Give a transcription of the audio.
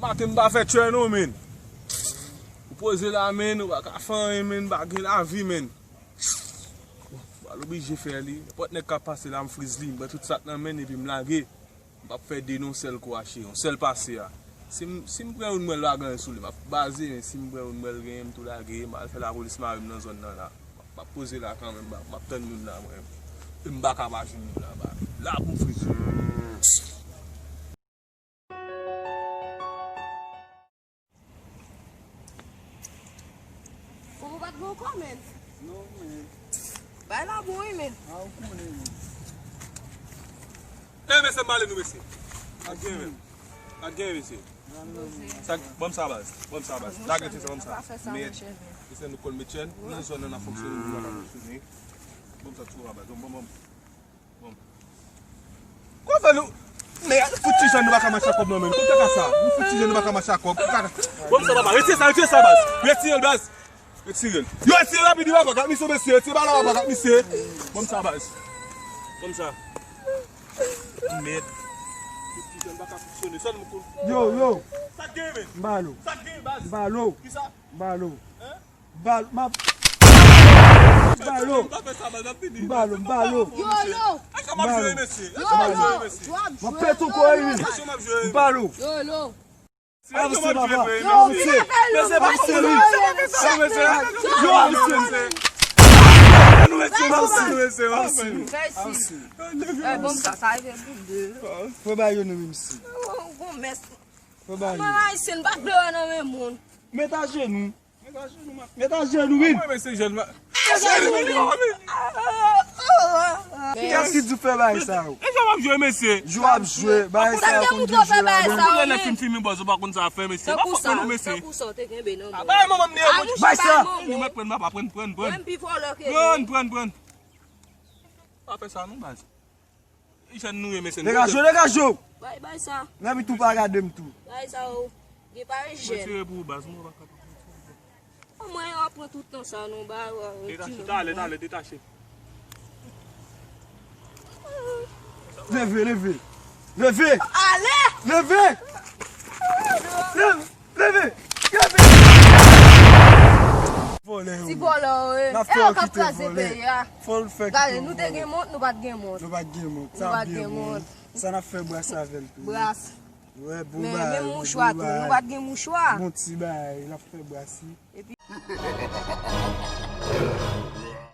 Matin ba fè tue nou men. Ou pose la men, ou baka fan men, baka la vi men. Ba l'oblige fè li. Pot nek ka pase la m friz li, mba tout sat nan men epi m lage. Mba fè denon sel kwa che, on sel pase ya. Si m pre un mwen lagan sou li, mba baze men, si m pre un mwen gen, m tou lage, mba fè la polisman m nan zon nan la. Mba pose la kan men, mba ten moun la mwen. Mba ka baje moun la ba. La pou m friz li. Men. No, men. Vai lá, boy, men. Ah, o cu, men. Men se male nou mesi. Again, men. Again, mesi. Vamos sabas. Daga te vamos sabas. Met. Esse no col mechen. Não só na função do trabalho. Vamos tá tudo abas. Vamos. Qual foi no futi já no baka machacob no men. Kuta kasa. No futi já no baka machacob. Vamos sabas. Rete sabas. Rete bas. Etigen. Yo etigen rapide wa bak mi so mesi, etigen ba la wa bak mi se. Comme ça bas. Comme ça. Met. Etigen bak fonctionner seul mo ko. Yo. Ça game. Mbalo. Ça game bas. Mbalo. Qui ça? Mbalo. Hein? Mbalo. Mbalo. Yo. Acha m'a jouer mesi. Ma pète au quoi lui. Mbalo. Yo. Avance baba. Vamos caçar e ver. Foi baio no MC. Foi baio. Mas você não vai bloquear não mesmo. Meta a genou. Oui. Qu'est-ce que tu fais là ça? Je vais jouer monsieur. Jouer. Bah ça Vous devez faire ça. On a fait film boss pas comme ça faire monsieur. Pas pour ça monsieur. Bah maman me bah ça. Ni me prendre pas prendre. Prendre. Pas faire ça non base. Il fait nous monsieur. Les gars jouent. Bye ça. N'a tout pas regarder tout. Bye ça. Il pas jeune. Monsieur pour base moi pas. Moi on prend tout le temps ça non bah. Allez, détacher. Levez. Allez. Levez. Si voilà ouais. On va placer pays. Faut le faire. Regardez, nous te gagne monte, nous pas de gagne monte. Nous pas de monte. Ça bien monte. Ça n'a fait brasse avec. Brasse. Ouais, bon Mais bah. même mouchoir, nous pas de gagne mouchoir. Mon petit bah, il a fait brasse. Et puis